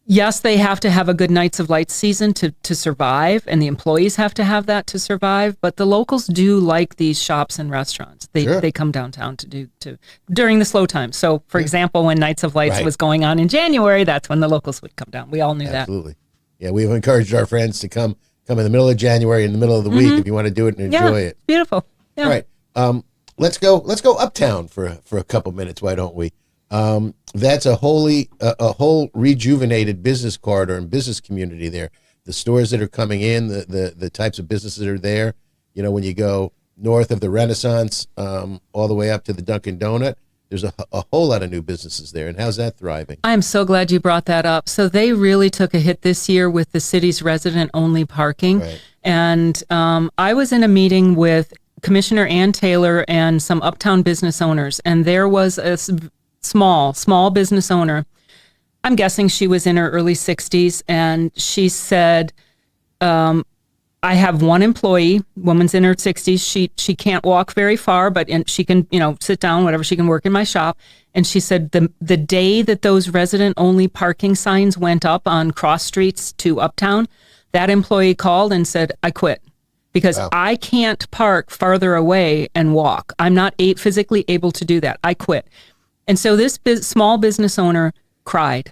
yes, they have to have a good Nights of Lights season to survive, and the employees have to have that to survive. But the locals do like these shops and restaurants. They come downtown to during the slow time. So, for example, when Nights of Lights was going on in January, that's when the locals would come down. We all knew that. Absolutely. Yeah, we've encouraged our friends to come in the middle of January, in the middle of the week, if you want to do it and enjoy it. Beautiful. Yeah. All right. Let's go uptown for a couple minutes. Why don't we? That's a whole rejuvenated business corridor and business community there. The stores that are coming in, the types of businesses that are there. When you go north of the Renaissance, all the way up to the Dunkin' Donut, there's a whole lot of new businesses there. And how's that thriving? I'm so glad you brought that up. So they really took a hit this year with the city's resident-only parking. Right. And I was in a meeting with Commissioner Ann Taylor and some uptown business owners, and there was a small business owner. I'm guessing she was in her early 60s, and she said, I have one employee, woman's in her 60s. She can't walk very far, but she can, sit down, whatever. She can work in my shop. And she said the day that those resident-only parking signs went up on cross streets to uptown, That employee called and said, I quit because I can't park farther away and walk. I'm not physically able to do that. I quit. And so this small business owner cried.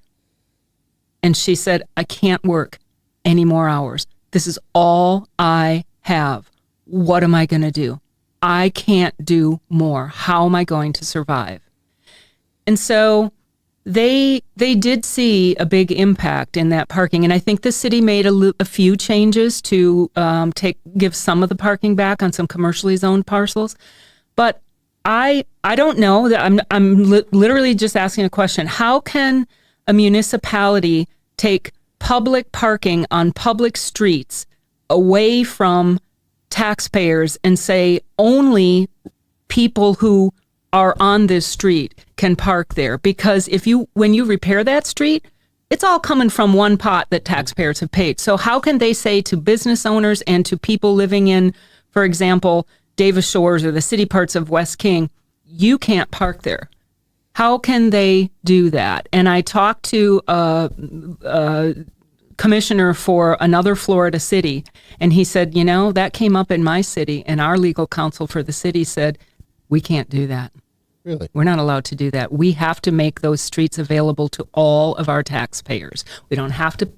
And she said, I can't work any more hours. This is all I have. What am I going to do? I can't do more. How am I going to survive? And so they did see a big impact in that parking. And I think the city made a few changes to give some of the parking back on some commercially zoned parcels. But I don't know that I'm literally just asking a question. How can a municipality take public parking on public streets away from taxpayers and say only people who are on this street can park there? Because when you repair that street, it's all coming from one pot that taxpayers have paid. So how can they say to business owners and to people living in, for example, Davis Shores or the city parts of West King, you can't park there? How can they do that? And I talked to a commissioner for another Florida city, and he said, that came up in my city, and our legal counsel for the city said, we can't do that. Really? We're not allowed to do that. We have to make those streets available to all of our taxpayers. We don't have to,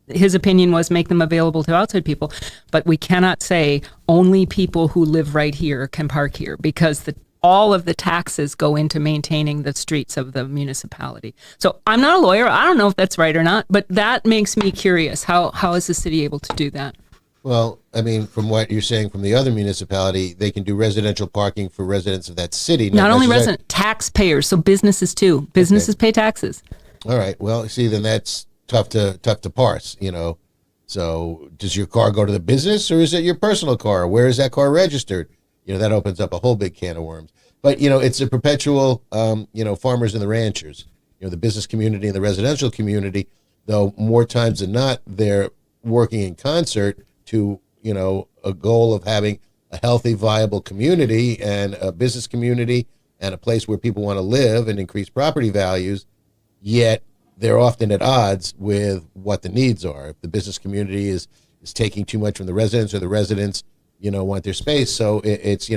his opinion was, make them available to outside people, but we cannot say only people who live right here can park here, because all of the taxes go into maintaining the streets of the municipality. So I'm not a lawyer. I don't know if that's right or not, but that makes me curious. How is the city able to do that? Well, I mean, from what you're saying from the other municipality, they can do residential parking for residents of that city. Not only resident, taxpayers, so businesses too. Businesses pay taxes. All right. Well, see, then that's tough to parse, So does your car go to the business, or is it your personal car? Where is that car registered? That opens up a whole big can of worms. But, it's a perpetual, farmers and the ranchers, the business community and the residential community, though more times than not, they're working in concert to, a goal of having a healthy, viable community and a business community and a place where people want to live and increase property values. Yet they're often at odds with what the needs are. If the business community is taking too much from the residents, or the residents, want their space. So it's,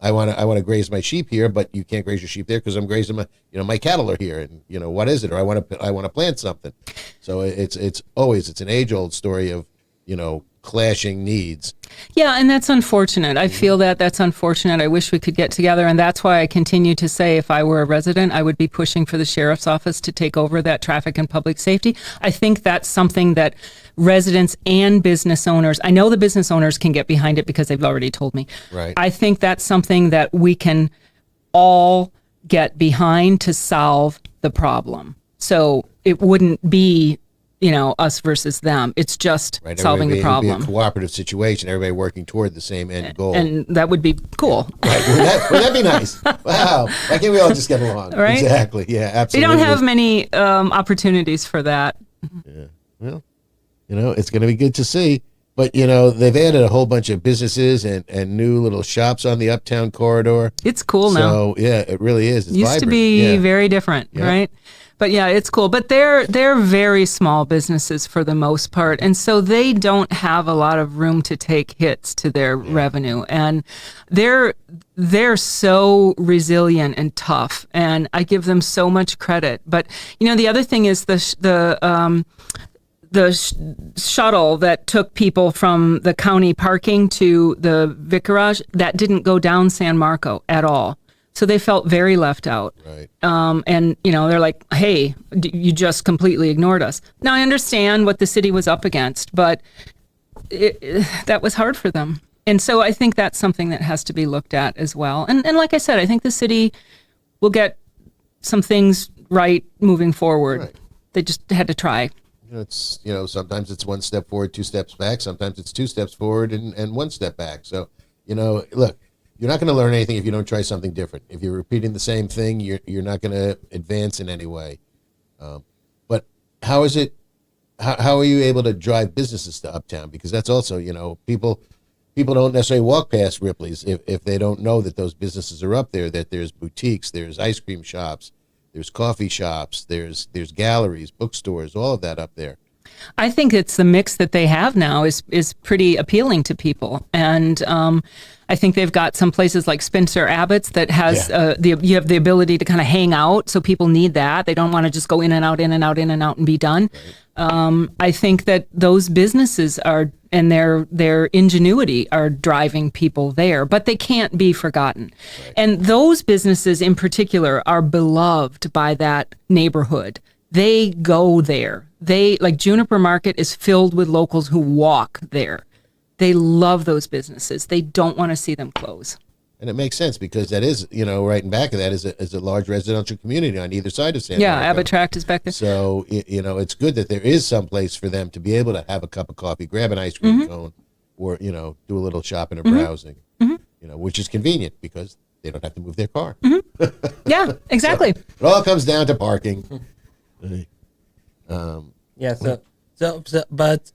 I want to graze my sheep here, but you can't graze your sheep there because I'm grazing my cattle are here, and what is it? Or I want to plant something. So it's an age old story of clashing needs. Yeah, and that's unfortunate. I feel that's unfortunate. I wish we could get together, and that's why I continue to say if I were a resident, I would be pushing for the sheriff's office to take over that traffic and public safety. I think that's something that residents and business owners, I know the business owners can get behind it because they've already told me. Right. I think that's something that we can all get behind to solve the problem. So it wouldn't be us versus them. It's just solving the problem. It would be a cooperative situation, everybody working toward the same end goal. And that would be cool. Right. Would that be nice? Wow. Why can't we all just get along? Right? Exactly. Yeah, absolutely. We don't have many opportunities for that. Yeah. Well, it's going to be good to see. But, they've added a whole bunch of businesses and new little shops on the Uptown corridor. It's cool now. So, yeah, it really is. It's used vibrant. To be very different, right? But yeah, it's cool. But they're very small businesses for the most part, and so they don't have a lot of room to take hits to their revenue. And they're so resilient and tough, and I give them so much credit. But the other thing is the shuttle that took people from the county parking to the vicarage, that didn't go down San Marco at all. So they felt very left out. Right. And, they're like, hey, you just completely ignored us. Now, I understand what the city was up against, but that was hard for them. And so I think that's something that has to be looked at as well. And like I said, I think the city will get some things right moving forward. Right. They just had to try. It's, sometimes it's one step forward, two steps back. Sometimes it's two steps forward and one step back. So, look, you're not going to learn anything if you don't try something different. If you're repeating the same thing, you're not going to advance in any way. But how is it? How are you able to drive businesses to Uptown? Because that's also, people don't necessarily walk past Ripley's if they don't know that those businesses are up there. That there's boutiques, there's ice cream shops, there's coffee shops, there's galleries, bookstores, all of that up there. I think it's the mix that they have now is pretty appealing to people, and I think they've got some places like Spencer Abbott's that has you have the ability to kind of hang out, so people need that. They don't want to just go in and out, in and out, in and out, and be done. Right. I think that those businesses are and their ingenuity are driving people there, but they can't be forgotten. Right. And those businesses in particular are beloved by that neighborhood. They go there. They like Juniper Market is filled with locals who walk there. They love those businesses. They don't want to see them close. And it makes sense because that is, right in back of that is a large residential community on either side of San Diego. Yeah, Abbott Tract is back there. So, it's good that there is some place for them to be able to have a cup of coffee, grab an ice cream cone, or, do a little shopping or browsing, which is convenient because they don't have to move their car. Yeah, exactly. So it all comes down to parking. But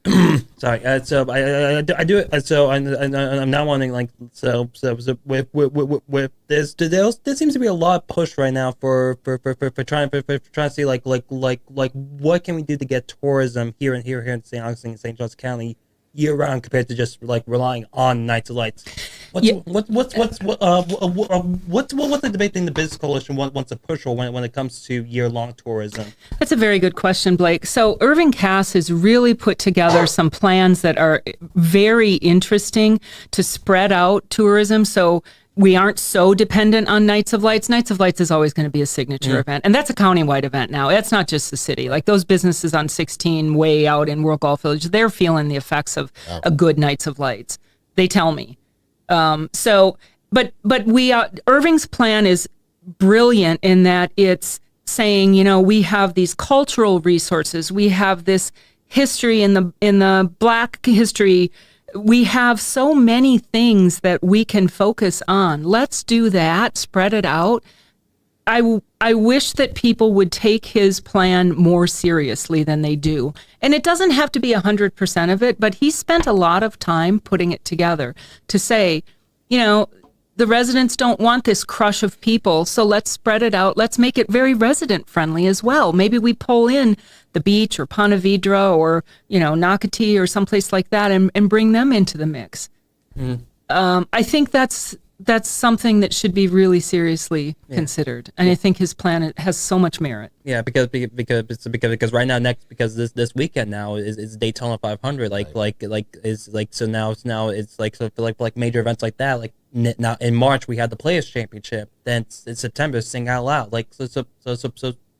sorry. I do it. So I'm not wanting with this. There seems to be a lot of push right now for trying to see like what can we do to get tourism here in St. Augustine, St. Johns County year round compared to just like relying on Nights of Lights. What's the debate thing the Business Coalition wants to push for when it comes to year-long tourism? That's a very good question, Blake. So Irving Cass has really put together some plans that are very interesting to spread out tourism. So we aren't so dependent on Nights of Lights. Nights of Lights is always going to be a signature event. And that's a countywide event now. It's not just the city. Like those businesses on 16 way out in World Golf Village, they're feeling the effects of a good Nights of Lights. They tell me. But Irving's plan is brilliant in that it's saying, we have these cultural resources. We have this history in the Black history. We have so many things that we can focus on. Let's do that, spread it out. I wish that people would take his plan more seriously than they do. And it doesn't have to be 100% of it, but he spent a lot of time putting it together to say, the residents don't want this crush of people, so let's spread it out. Let's make it very resident friendly as well. Maybe we pull in the beach or Ponte Vedra or, Nocatee or someplace like that and bring them into the mix. I think that's something that should be really seriously considered. And I think his plan has so much merit. Yeah, because right now because this weekend now is Daytona 500 so now it's like major events like that like now in March we had the Players Championship, then in September Sing Out Loud so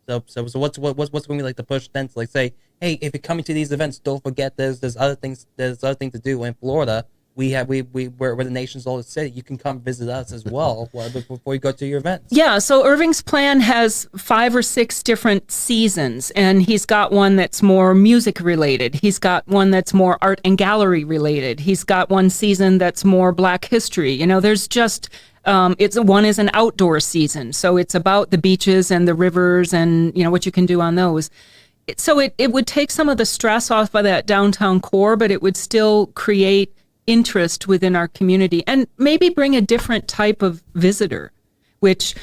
what's going to be like the push then to like say, hey, if you're coming to these events, don't forget there's other things to do in Florida. We're the nation's oldest city. You can come visit us as well before you go to your events. Yeah, so Irving's plan has 5 or 6 different seasons, and he's got one that's more music related. He's got one that's more art and gallery related. He's got one season that's more Black history. There's just one is an outdoor season, so it's about the beaches and the rivers and what you can do on those. So it would take some of the stress off of that downtown core, but it would still create interest within our community and maybe bring a different type of visitor, which,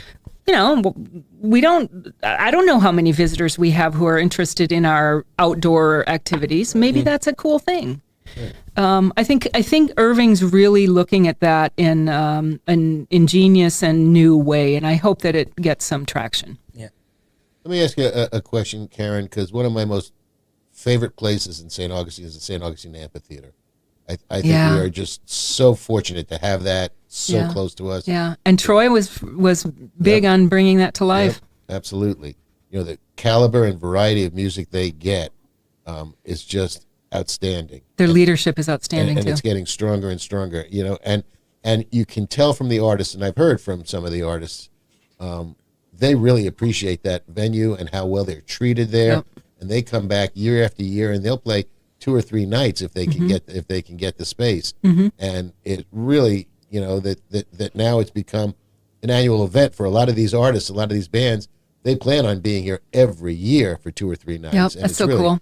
I don't know how many visitors we have who are interested in our outdoor activities. Maybe that's a cool thing. I think Irving's really looking at that in an ingenious and new way, and I hope that it gets some traction. Yeah. Let me ask you a question, Karen, because one of my most favorite places in St. Augustine is the St. Augustine Amphitheater. I think we are just so fortunate to have that so close to us. Yeah, and Troy was big on bringing that to life. Yep. Absolutely. The caliber and variety of music they get is just outstanding. Their leadership is outstanding, and it's getting stronger and stronger. And you can tell from the artists, and I've heard from some of the artists, they really appreciate that venue and how well they're treated there. Yep. And they come back year after year, and they'll play 2 or 3 nights if they can get the space. And it really, that now it's become an annual event for a lot of these artists, a lot of these bands. They plan on being here every year for 2 or 3 nights. Yep, and that's so really cool.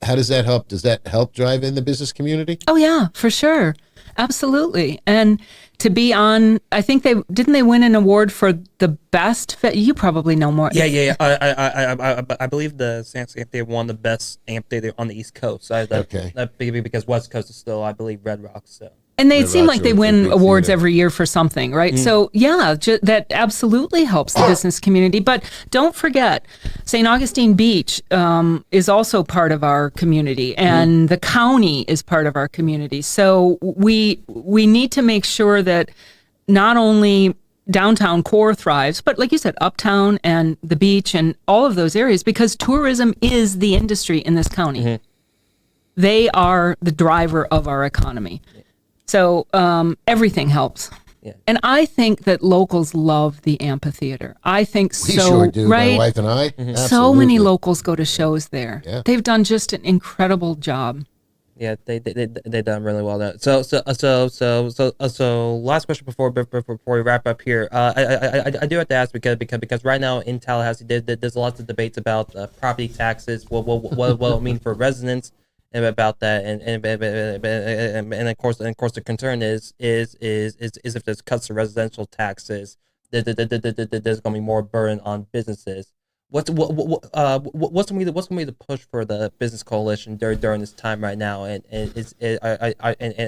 How does that help? Does that help drive in the business community? Oh yeah, for sure. Absolutely. And to be on, I think they win an award for the best. You probably know more. Yeah. I believe the Sam's Amphitheater won the best amphitheater on the East Coast. Okay. Because West Coast is still, I believe, Red Rocks. So. And they Red seem Rocks like they are a win big awards theater. every year for something, right? So yeah, that absolutely helps the business community. But don't forget, St. Augustine Beach is also part of our community, and the county is part of our community. So we need to make sure that not only downtown core thrives, but like you said, uptown and the beach and all of those areas, because tourism is the industry in this county. They are the driver of our economy. So everything helps. Yeah. And I think that locals love the amphitheater. I think We so, sure do, right? my wife and I. So Absolutely. many locals go to shows there. Yeah. They've done just an incredible job. Yeah, they done really well there. So last question before we wrap up here. I do have to ask because right now in Tallahassee there's lots of debates about property taxes. What it mean for residents and about that, and of course the concern is if there's cuts to residential taxes, there's going to be more burden on businesses. What's going to be the push for the business coalition during this time right now, and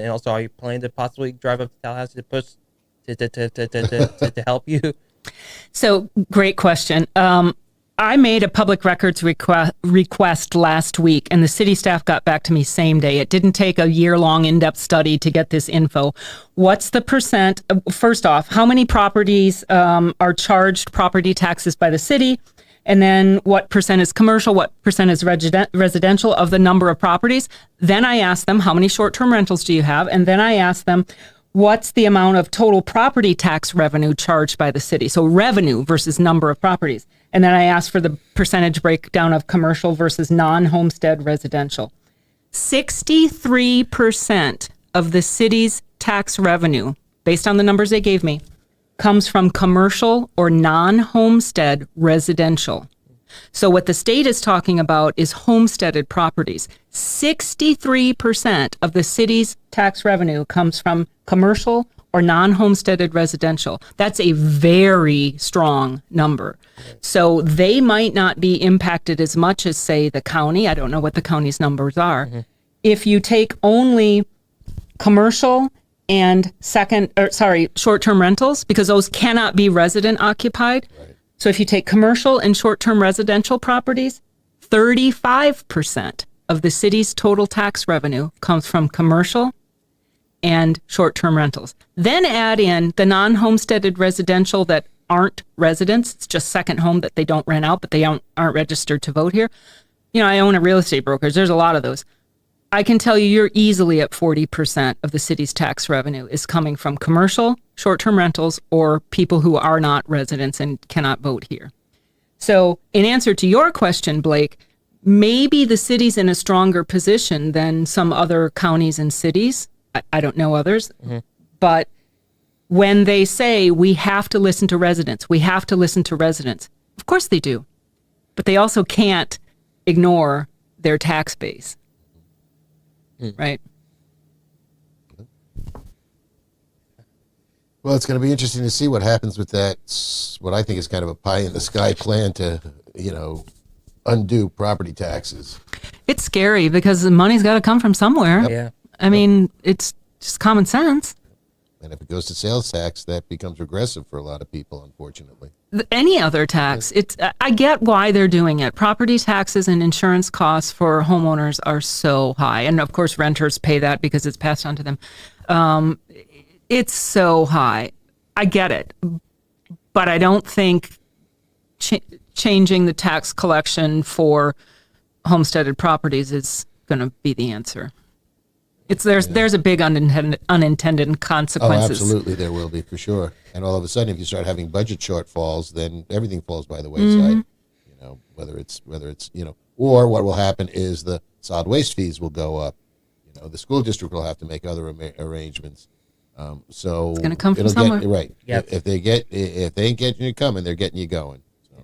also are you planning to possibly drive up to Tallahassee to push to help you? So great question. I made a public records request last week, and the city staff got back to me same day. It didn't take a year-long in-depth study to get this info. What's the percent? First off, how many properties are charged property taxes by the city? And then what percent is commercial, what percent is residential of the number of properties? Then I asked them, how many short-term rentals do you have? And then I asked them, what's the amount of total property tax revenue charged by the city? So revenue versus number of properties. And then I asked for the percentage breakdown of commercial versus non-homestead residential. 63% of the city's tax revenue, based on the numbers they gave me, comes from commercial or non-homestead residential. So what the state is talking about is homesteaded properties. 63% of the city's tax revenue comes from commercial or non-homesteaded residential. That's a very strong number. So they might not be impacted as much as, say, the county. I don't know what the county's numbers are. If you take only commercial and short-term rentals, because those cannot be resident occupied. Right. So if you take commercial and short-term residential properties, 35% of the city's total tax revenue comes from commercial and short-term rentals. Then add in the non-homesteaded residential that aren't residents. It's just second home that they don't rent out, but they aren't registered to vote here. You know, I own a real estate brokerage. There's a lot of those. I can tell you're easily at 40% of the city's tax revenue is coming from commercial, short-term rentals, or people who are not residents and cannot vote here. So in answer to your question, Blake, maybe the city's in a stronger position than some other counties and cities. I don't know others, but when they say we have to listen to residents, of course they do, but they also can't ignore their tax base. Right. Well, it's going to be interesting to see what happens with that, what I think is kind of a pie-in-the-sky plan to, undo property taxes. It's scary because the money's got to come from somewhere. Yeah. I mean, it's just common sense. And if it goes to sales tax, that becomes regressive for a lot of people, unfortunately. Any other tax, I get why they're doing it. Property taxes and insurance costs for homeowners are so high. And of course, renters pay that because it's passed on to them. It's so high. I get it. But I don't think changing the tax collection for homesteaded properties is going to be the answer. There's a big unintended consequences. Oh, absolutely, there will be, for sure. And all of a sudden, if you start having budget shortfalls, then everything falls by the wayside. Whether it's or what will happen is the solid waste fees will go up. The school district will have to make other arrangements. So it's going to come from somewhere, right? Yep. If they ain't getting you coming, they're getting you going. So.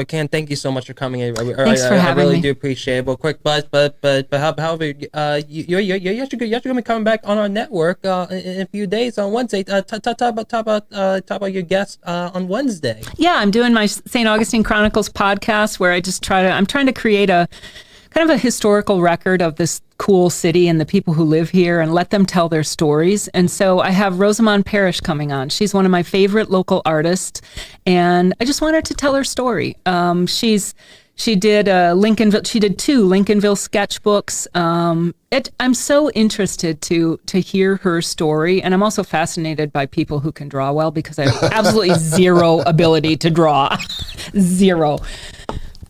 Ken, thank you so much for coming in. Thanks for having I really me. do appreciate it. But quick, however, you're actually gonna be coming back on our network in a few days on Wednesday. Talk about your guest on Wednesday. Yeah, I'm doing my St. Augustine Chronicles podcast where I'm trying to create a kind of a historical record of this cool city and the people who live here and let them tell their stories. And so I have Rosamond Parrish coming on. She's one of my favorite local artists, and I just want her to tell her story. She did Lincolnville. She did 2 Lincolnville sketchbooks. I'm so interested to hear her story, and I'm also fascinated by people who can draw well because I have absolutely zero ability to draw, zero.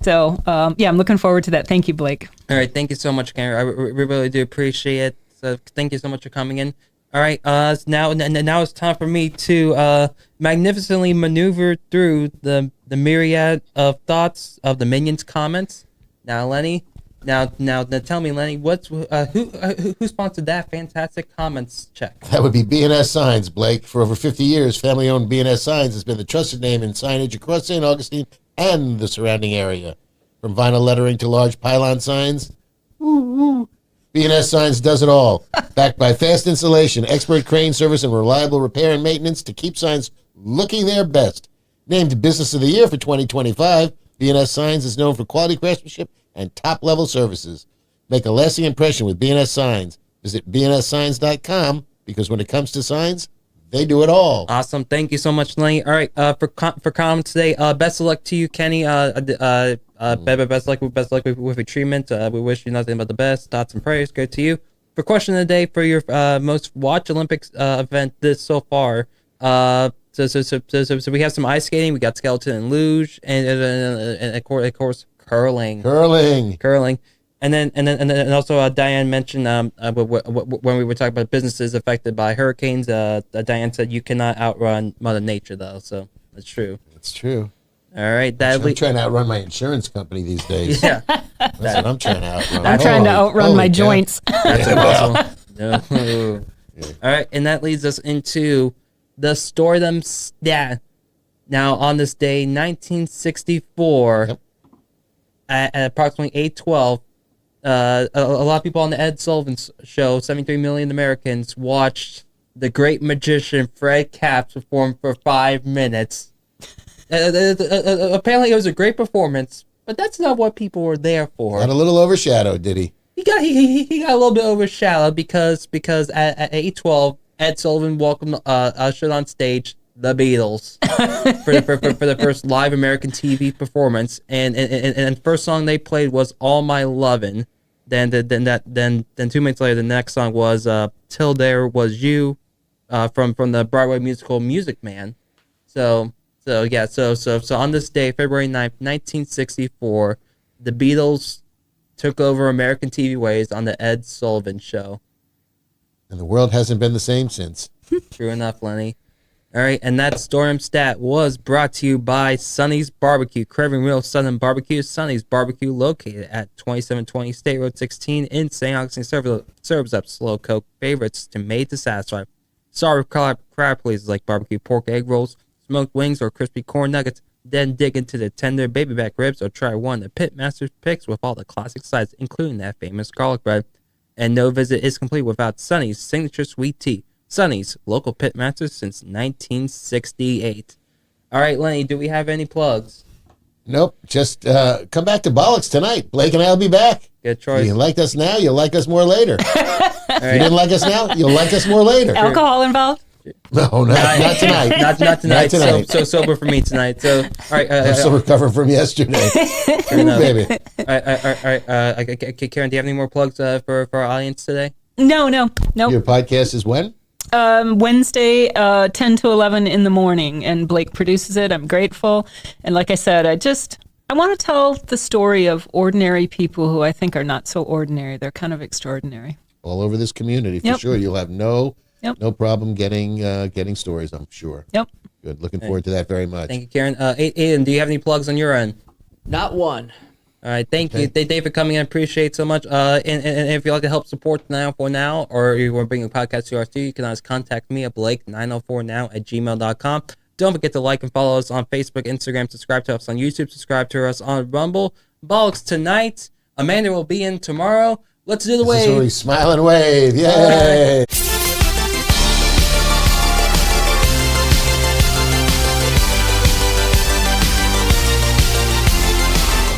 So I'm looking forward to that. Thank you, Blake. All right, thank you so much, Karen. We really do appreciate it. So thank you so much for coming in. All right, now it's time for me to magnificently maneuver through the myriad of thoughts of the Minions comments. Now, Lenny, now tell me, Lenny, who sponsored that fantastic comments check? That would be B&S Signs, Blake. For over 50 years, family-owned B&S Signs has been the trusted name in signage across St. Augustine and the surrounding area. From vinyl lettering to large pylon signs, B&S Signs does it all. Backed by fast installation, expert crane service, and reliable repair and maintenance to keep signs looking their best. Named Business of the Year for 2025, B&S Signs is known for quality craftsmanship and top-level services. Make a lasting impression with B&S Signs. Visit bnssigns.com because when it comes to signs, they do it all. Awesome. Thank you so much, Lenny. All right, for comments today, best of luck to you, Kenny. Best luck with your treatment. We wish you nothing but the best. Thoughts and prayers go to you. For question of the day, for your most watched Olympics event this so far, so we have some ice skating, we got skeleton and luge, and of course curling. And then also Diane mentioned when we were talking about businesses affected by hurricanes. Diane said you cannot outrun Mother Nature, though. So that's true. That's true. All right, I'm trying to outrun my insurance company these days. Yeah, That's what I'm trying to outrun. I'm trying to outrun my joints. that's impossible. No. All right, and that leads us into the Stordom stat. Now, on this day, 1964, at approximately 8:12. A lot of people on the Ed Sullivan show, 73 million Americans, watched the great magician Fred Capps perform for 5 minutes. Apparently, it was a great performance, but that's not what people were there for. Got a little overshadowed, did he? He got a little bit overshadowed because at 8:12, Ed Sullivan ushered on stage the Beatles for the first live American TV performance, and first song they played was "All My Lovin'." Then 2 minutes later, the next song was "Till There Was You," from the Broadway musical Music Man. So on this day, February 9th, 1964, the Beatles took over American TV ways on the Ed Sullivan Show. And the world hasn't been the same since. True enough, Lenny. All right, and that Storm stat was brought to you by Sonny's Barbecue, craving real Southern barbecue. Sonny's Barbecue, located at 2720 State Road 16 in St. Augustine, serves up slow coke favorites to made to satisfy. Sorry crab pleases like barbecue pork egg rolls, smoked wings, or crispy corn nuggets. Then dig into the tender baby back ribs or try one of the Pitmaster's picks with all the classic sides, including that famous garlic bread. And no visit is complete without Sonny's signature sweet tea. Sonny's, local pitmasters since 1968. All right, Lenny, do we have any plugs? Nope. Just come back to Bollocks tonight. Blake and I will be back. Good choice. If you like us now, you'll like us more later. If you didn't like us now, you'll like us more later. Alcohol involved? No, not tonight. Not tonight. Not tonight. So sober for me tonight. So, all right. I'm still recovering from yesterday. Baby. All right. Karen, do you have any more plugs for our audience today? No. Your podcast is when? Wednesday, 10 to 11 in the morning, and Blake produces it. I'm grateful. And like I said, I want to tell the story of ordinary people who I think are not so ordinary. They're kind of extraordinary. All over this community, for sure. You'll have no problem getting stories, I'm sure. Yep. Good. Looking forward to that very much. Thank you, Karen. Aiden, do you have any plugs on your end? Not one. All right, thank you, Dave, for coming in. Appreciate it so much. And if you'd like to help support Now for Now, or you want to bring a podcast to our studio, you can always contact me at Blake904now@gmail.com. Don't forget to like and follow us on Facebook, Instagram, subscribe to us on YouTube, subscribe to us on Rumble. Bollocks tonight. Amanda will be in tomorrow. Let's do the This is wave. where we smile and wave. Yay!